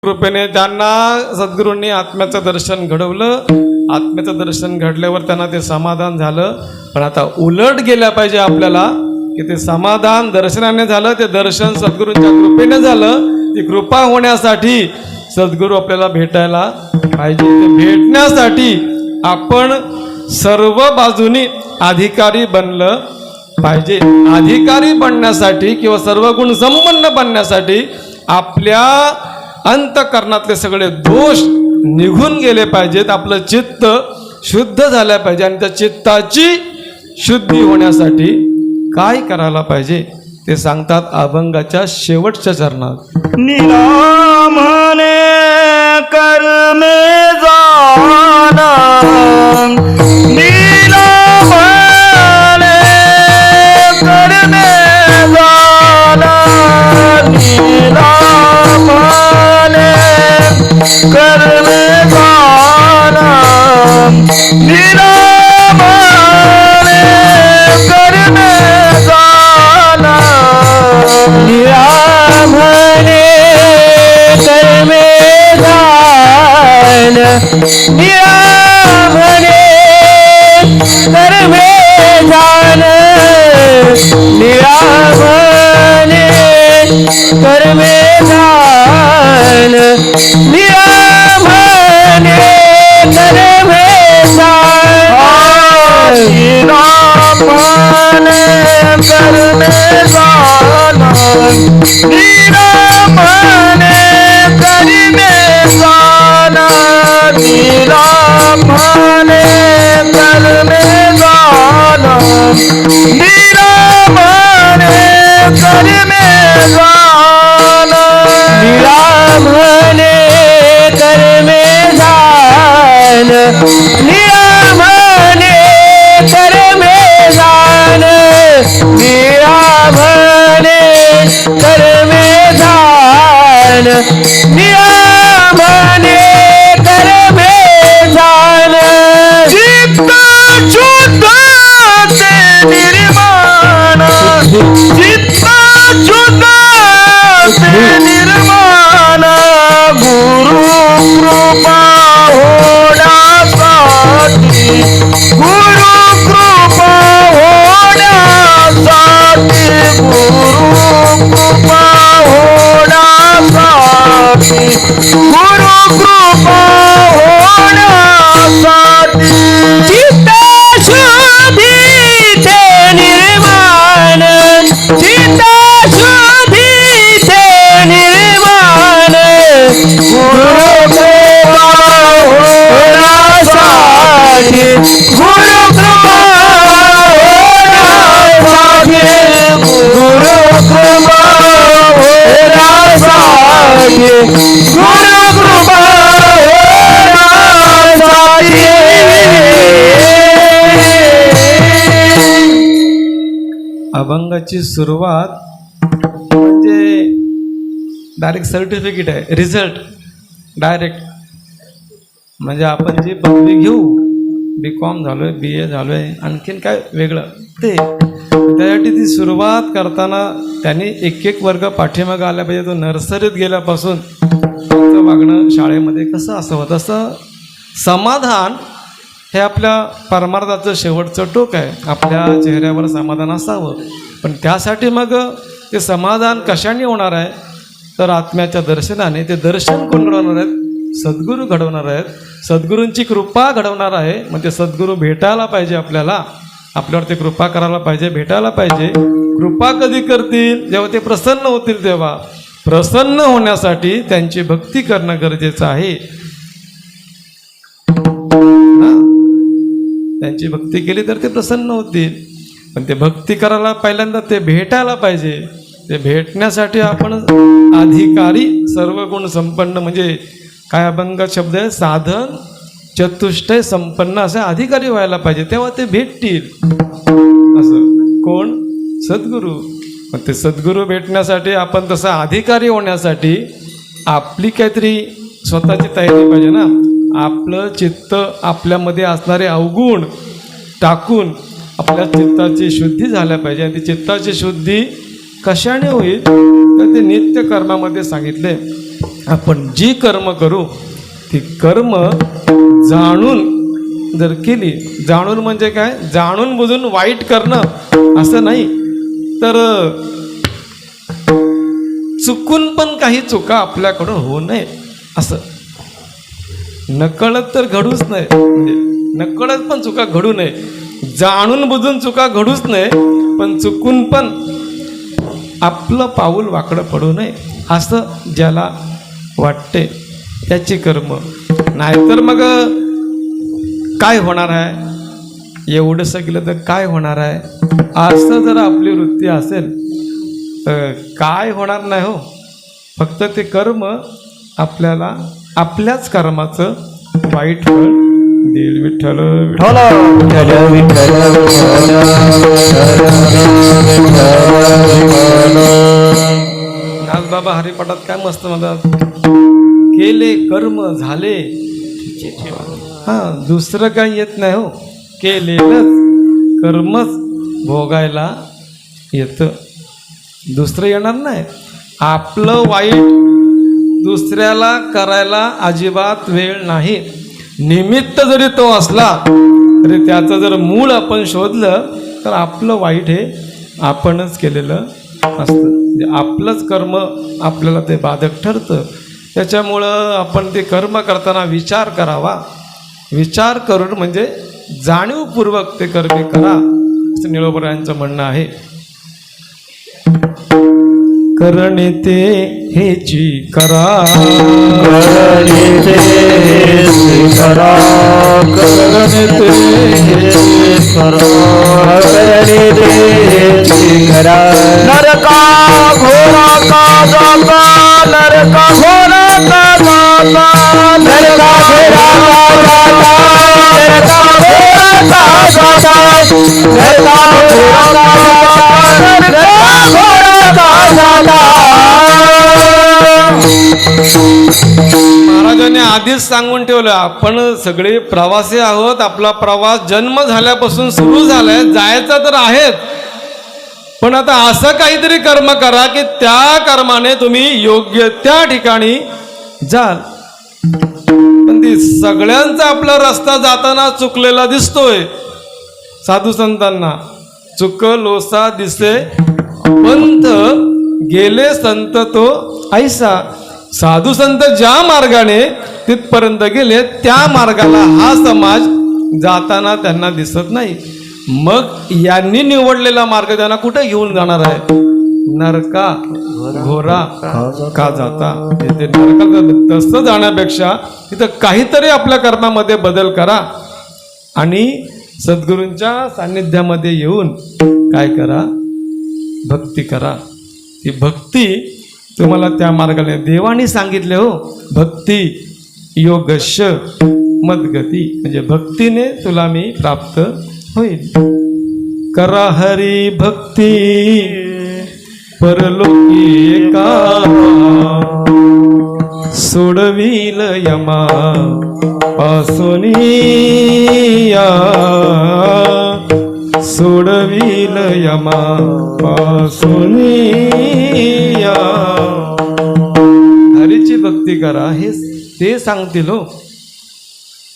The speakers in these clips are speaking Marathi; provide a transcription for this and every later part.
कृपेने त्यांना सद्गुरूंनी आत्म्याचं दर्शन घडवलं. आत्म्याचं दर्शन घडल्यावर त्यांना ते समाधान झालं. पण आता उलट गेल्या पाहिजे आपल्याला की ते समाधान दर्शनाने झालं, ते दर्शन सद्गुरूंच्या कृपेने झालं. ती कृपा होण्यासाठी सद्गुरू आपल्याला भेटायला पाहिजे. ते भेटण्यासाठी आपण सर्व बाजूनी अधिकारी बनलं पाहिजे. अधिकारी बनण्यासाठी किंवा सर्व गुण संपन्न बनण्यासाठी आपल्या अंतःकरणातले सगळे दोष निघून गेले पाहिजेत. आपलं चित्त शुद्ध झालं पाहिजे. आणि त्या चित्ताची शुद्धी होण्यासाठी काय करायला पाहिजे ते सांगतात अभंगाच्या शेवटच्या चरणात. निरामने कर्मे जाना, निरामने कर्मे जाना, निरामने कर्मे जाना, निरामने कर्मे जाना, निरामने कर्मे जान, निरामने कर्मे जान, निरामने कर्मे जान, निरामने कर्मे जान, निरामने कर्मे जान, निरामने कर्मे जान, निरामने कर्मे जान, निरामने कर्मे जान, निरामने कर्मे जान, निरामने कर्मे जान, निरामने कर्मे जान, निरामने कर्मे जान, चित्त शुद्ध ते निर्माण, चित्त शुद्ध ते निर्माण, गुरु कृपा होण्यासाठी, गुरु कृपा होण्यासाठी, गुरु कृपा होण्यासाठी, गुरु कृपा होण्यासाठी, चित्त शुद्धी ते निर्माण, चित्त शुद्धी ते निर्माण, गुरु कृपा होण्यासाठी, गुरु कृपा होण्यासाठी, गुरु कृपा होण्यासाठी, गुरु कृपा होण्यासाठी. अभंगाची सुरुवात म्हणजे डायरेक्ट सर्टिफिकेट आहे, रिझल्ट डायरेक्ट. म्हणजे आपण जी पदवी घेऊ, BCom झालो आहे, BA झालो आहे, आणखीन काय वेगळं ते, त्यासाठी ती सुरुवात करताना त्यांनी एक एक वर्ग पाठीमागं आला पाहिजे. तो नर्सरीत गेल्यापासून त्याचं वागणं शाळेमध्ये कसं असावं, तसं समाधान हे आपल्या परमार्थाचं शेवटचं टोक आहे. आपल्या चेहऱ्यावर समाधान असावं. पण त्यासाठी मग ते समाधान कशाने होणार आहे, तर आत्म्याच्या दर्शनाने. ते दर्शन कोण घडवणार आहेत? सद्गुरू घडवणार आहेत. सद्गुरूंची कृपा घडवणार आहे. मग ते सद्गुरू भेटायला पाहिजे आपल्याला, आपल्यावर ते कृपा करायला पाहिजे, भेटायला पाहिजे. कृपा कधी करतील? जेव्हा ते प्रसन्न होतील तेव्हा. प्रसन्न होण्यासाठी त्यांची भक्ती करणं गरजेचं आहे. त्यांची भक्ती केली तर ते प्रसन्न होतील. पण ते भक्ती करायला पहिल्यांदा ते भेटायला पाहिजे. ते भेटण्यासाठी आपण अधिकारी, सर्व गुण संपन्न, म्हणजे काय अभंग शब्द आहे, साधन चतुष्टय संपन्न असे अधिकारी व्हायला पाहिजे. तेव्हा ते भेटतील. असं कोण? सद्गुरू. मग ते सद्गुरू भेटण्यासाठी आपण तसा अधिकारी होण्यासाठी आपली काहीतरी स्वतःची तयारी पाहिजे ना. आपलं चित्त, आपल्यामध्ये असणारे अवगुण टाकून आपल्या चित्ताची शुद्धी झाल्या पाहिजे. आणि ती चित्ताची शुद्धी कशाने होईल तर ते नित्य कर्मामध्ये सांगितले. आपण जी कर्म करू ती कर्म जाणून जर केली, जाणून म्हणजे काय, जाणून बुजून वाईट करणं असं नाही, तर चुकून पण काही चुका आपल्याकडून होऊ नये असं. नकळत तर घडूच नये, म्हणजे नकळत पण चुका घडू नये, जाणून बुजून चुका घडूच नये, पण चुकून पण आपलं पाऊल वाकडं पडू नये असं ज्याला वाटते त्याची कर्म. नाहीतर मग काय होणार आहे, एवढंसं केलं तर काय होणार आहे, असं जर आपली वृत्ती असेल तर काय होणार नाही हो. फक्त ते कर्म आपल्याला आपल्याच कर्माचं वाईट फळ देईल. विठ्ठल आज बाबा हरिपाठात काय मस्त म्हणतात, केले कर्म झाले हां, दुसरं काही येत नाही हो, केलेलंच कर्मच भोगायला येतं, दुसरं येणार नाही. आपलं वाईट दुसऱ्याला करायला अजिबात वेळ नाही. निमित्त जरी तो असला तरी त्याचं जर मूळ आपण शोधलं तर आपलं वाईट हे आपणच केलेलं असतं. म्हणजे आपलंच कर्म आपल्याला ते बाधक ठरतं. त्याच्यामुळं आपण ते कर्म करताना विचार करावा. विचार करून म्हणजे जाणीवपूर्वक ते कर्मे करा असं निळोबरायांचं म्हणणं आहे. करणे ते हेची करा, करणे ते करा, करणे ते हेची करा, करणे ते करा. नरका घोरा का जाता, नरका घोरा का जाता, नरका घोरा का जाता, नरका घोरा का जाता, नरका घोरा का जाता, नरका घोरा का जाता. महाराजांनी आधीच सांगून ठेवलं, आपण सगळे प्रवासी आहोत. आपला प्रवास जन्म झाल्यापासून सुरू झालाय, जायचा तर आहेच, पण आता असं काहीतरी कर्म करा की त्या कर्माने तुम्ही योग्य त्या ठिकाणी जाल. पण ती सगळ्यांचा आपला रस्ता जाताना चुकलेला दिसतोय. साधू संतांना चुक लोसा दिसे पंथ, गेले संत तो ऐसा. साधू संत ज्या मार्गाने तिथपर्यंत गेले त्या मार्गाला हा समाज जाताना त्यांना दिसत नाही. मग यांनी निवडलेला मार्ग त्यांना कुठे घेऊन जाणार आहे? नरका घोरा का जाता. इथे नरका तसं जाण्यापेक्षा तिथं काहीतरी आपल्या कर्मामध्ये बदल करा आणि सद्गुरूंच्या सान्निध्यामध्ये येऊन काय करा, भक्ती करा. ती भक्ती तुम्हाला त्या मार्गाने देवाने सांगितले हो, भक्ती योगश मदगती, म्हणजे भक्तीने तुला मी प्राप्त होईल. करा हरी भक्ती परलोकी एका, सोडविल यमा पासोनिया, सोडविल यमा पासोनिया. हरीची भक्ती करा हे ते सांगतील हो.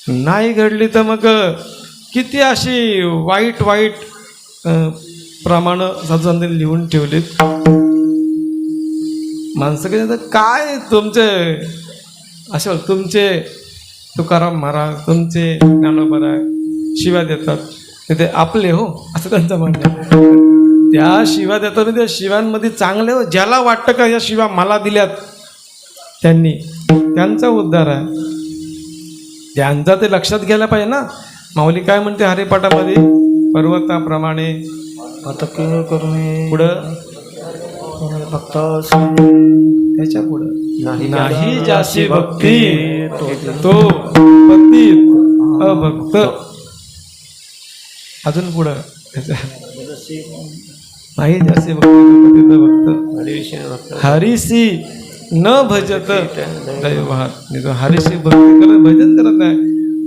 नाही घडली तर मग किती अशी वाईट वाईट प्रमाण साधूंनी लिहून ठेवलेत. माणसं कधी काय तुमचे असे तुमचे तुकाराम महाराज, तुमचे ज्ञानोबा शिव्या देतात, ते आपले हो असं त्यांचं म्हणणं. त्या शिव्या देतात, त्या शिव्यांमध्ये चांगले हो, ज्याला वाटतं का या शिव्या मला दिल्यात त्यांनी, त्यांचा उद्धार आहे. त्यांचा ते लक्षात घ्यायला पाहिजे ना. माऊली काय म्हणते हरिपाठामध्ये, पर्वताप्रमाणे आता करून पुढं फक्त त्याच्या पुढं नाही जाशी भक्ती तो पतित अभक्त. अजून पुढं नाही जाशी भक्ती तो पतित भक्त, हरिसी न भजत दैवात. हरिशी भक्ती करत भजन करत नाही.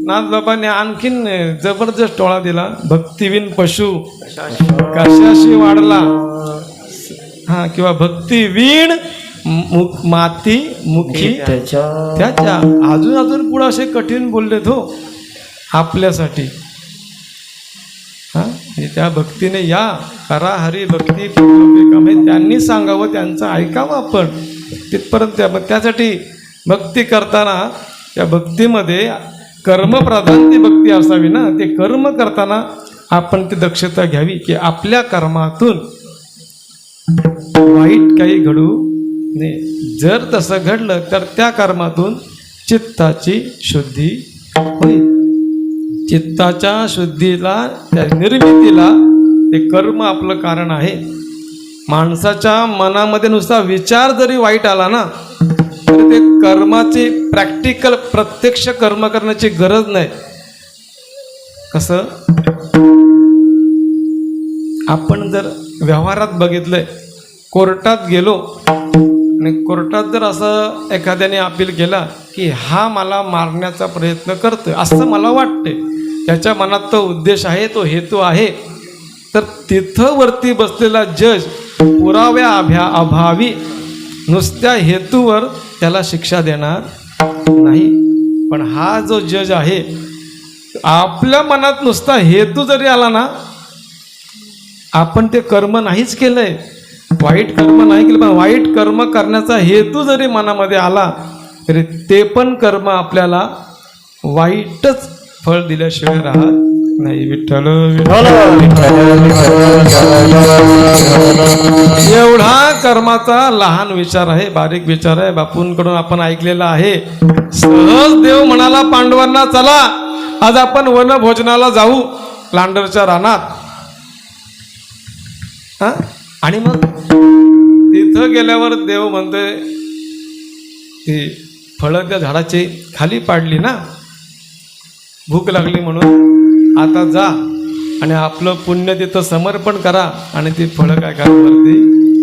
नाथ बाबांनी आणखीन जबरदस्त टोळा दिला, भक्तिविन पशु कशाशी वाढला. हा, किंवा भक्तिवीण माती मुखी त्याच्या त्याच्या अजून पुढे असे कठीण बोललेत हो आपल्यासाठी. म्हणजे त्या भक्तीने या करा हरी भक्ती कामे त्यांनी सांगावं, त्यांचं ऐकावं आपण तिथपर्यंत. त्यासाठी भक्ती करताना त्या भक्तीमध्ये कर्मप्रधान ती भक्ती असावी ना. ते कर्म करताना आपण ती दक्षता घ्यावी की आपल्या कर्मातून वाईट काही घडू नये. जर तसं घडलं तर त्या कर्मातून चित्ताची शुद्धी होईल. चित्ताच्या शुद्धीला, त्या निर्मितीला ते कर्म आपलं कारण आहे. माणसाच्या मनामध्ये नुसता विचार जरी वाईट आला ना तरी ते कर्माची प्रॅक्टिकल प्रत्यक्ष कर्म करण्याची गरज नाही. कसं आपण जर व्यवहारात बघितलंय, कोर्टात गेलो आणि कोर्टात जर असं एखाद्याने अपील केला की हा मला मारण्याचा प्रयत्न करतोय असं मला वाटते, त्याच्या मनात तो उद्देश आहे, तो हेतू आहे, तर तिथं वरती बसलेला जज पुराव्या अभावी नुसत्या हेतूवर त्याला शिक्षा देणार नाही. पण हा जो जज आहे आपल्या मनात नुसता हेतू जरी आला ना, आपण ते कर्म नाहीच केलंय, वाईट कर्म नाही केलं, पण वाईट कर्म करण्याचा हेतू जरी मनामध्ये आला तरी ते पण कर्म आपल्याला वाईटच फळ दिल्याशिवाय राहत नाही. विठ्ठल एवढा कर्माचा लहान विचार आहे, बारीक विचार आहे. बापूंकडून आपण ऐकलेला आहे. सहज देव म्हणाला पांडवांना, चला आज आपण वनभोजनाला जाऊ लांडरच्या रानात. आणि मग तिथं गेल्यावर देव म्हणतोय ती फळं त्या झाडाची खाली पाडली ना, भूक लागली म्हणून, आता जा आणि आपलं पुण्य तिथं समर्पण करा आणि ती फळं काय करा वरती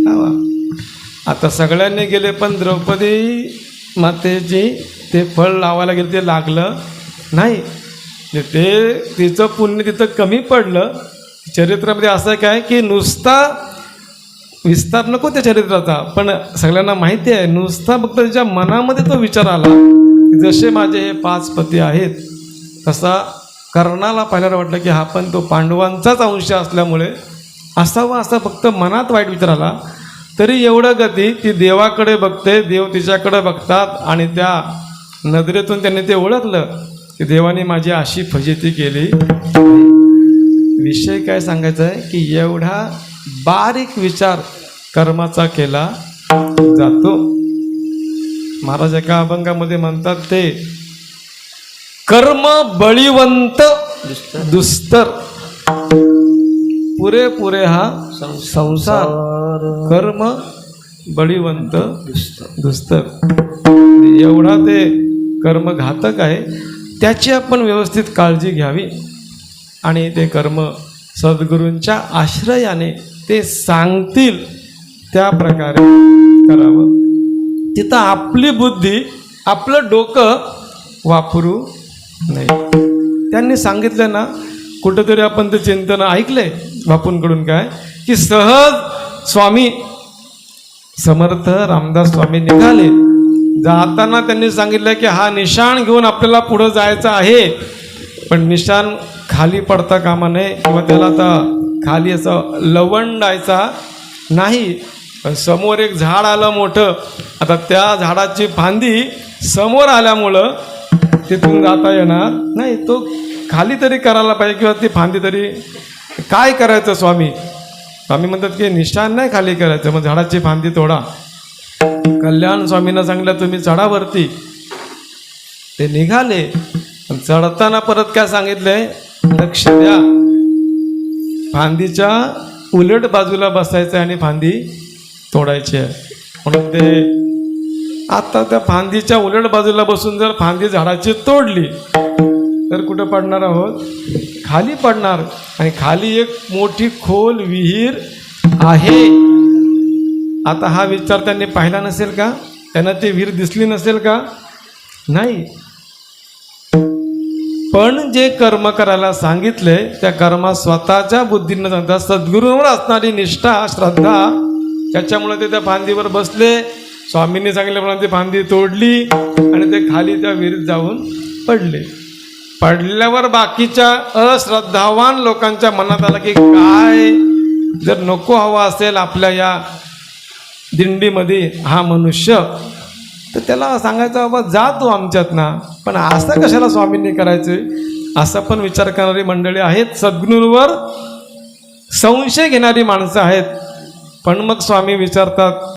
लावा. आता सगळ्यांनी गेले पण द्रौपदी मातेची ते फळ लावायला गेले, ते लागलं नाही. ते तिचं पुण्य तिथं कमी पडलं. चरित्रामध्ये असं काय की नुसता विस्तार नको त्या चरित्राचा, पण सगळ्यांना माहिती आहे नुसता फक्त त्याच्या मनामध्ये तो विचार आला, जसे माझे हे 5 पती आहेत, तसा कर्णाला पहिल्याला वाटलं की हा पण तो पांडवांचाच अंश असल्यामुळे असावा, असा फक्त मनात वाईट विचार आला. तरी एवढं गती ती देवाकडे बघते, देव तिच्याकडे बघतात आणि त्या नजरेतून त्यांनी ते ओळखलं की देवाने माझी अशी फजिती केली. विषय काय सांगायचा आहे की एवढा बारीक विचार कर्माचा केला जातो. महाराज एका अभंगामध्ये म्हणतात ते कर्म बळीवंत दुस्तर, पुरे हा संसार कर्म बळीवंत दुस्तर. एवढा ते कर्म घातक आहे, त्याची आपण व्यवस्थित काळजी घ्यावी आणि ते कर्म सद्गुरूंच्या आश्रयाने ते सांगतील त्या प्रकारे करावं. तिथं आपली बुद्धी, आपलं डोकं वापरू नाही. त्यांनी सांगितलं ना, कुठंतरी आपण ते चिंतन ऐकलंय बापूंकडून काय की सहज स्वामी समर्थ रामदास स्वामी निघाले. जाताना त्यांनी सांगितलं की हा निशाण घेऊन आपल्याला पुढं जायचं आहे, पण निशाण खाली पडता कामा नये किंवा त्याला आता खाली असं लवंडायचा नाही. समोर एक झाड आलं मोठं, आता त्या झाडाची फांदी समोर आल्यामुळं तिथून जाता येणार नाही, तो खाली तरी करायला पाहिजे किंवा ती फांदी तरी. काय करायचं स्वामी? स्वामी म्हणतात की निशाण नाही खाली करायचं, मग झाडाची फांदी तोडा. कल्याण स्वामींना सांगितलं तुम्ही चढावरती. ते निघाले. चढताना परत काय सांगितलंय, लक्ष द्या, फांदीच्या उलट बाजूला बसायचं आणि फांदी तोडायची आहे. म्हणून ते आता त्या फांदीच्या उलट बाजूला बसून जर फांदी झाडाची तोडली तर कुठं पडणार आहोत? खाली पडणार. आणि खाली एक मोठी खोल विहीर आहे. आता हा विचार त्यांनी पाहिला नसेल का? त्यांना ती विहीर दिसली नसेल का? नाही. पण जे कर्म करायला सांगितले त्या कर्मात स्वतःच्या बुद्धीनं सांगता सद्गुरूंवर असणारी निष्ठा श्रद्धा, त्याच्यामुळे ते त्या फांदीवर बसले स्वामींनी सांगितल्याप्रमाणे ती फांदी तोडली आणि ते खाली त्या विहिरीत जाऊन पडले. पडल्यावर बाकीच्या अश्रद्धावान लोकांच्या मनात आलं की काय जर नको हवा असेल आपल्या या दिंडीमध्ये हा मनुष्य, तर त्याला सांगायचं बाबा जा तू आमच्यात ना, पण असं कशाला स्वामींनी करायचं असा पण विचार करणारी मंडळी आहेत. सद्गुरूंवर संशय घेणारी माणसं आहेत. पण मग स्वामी विचारतात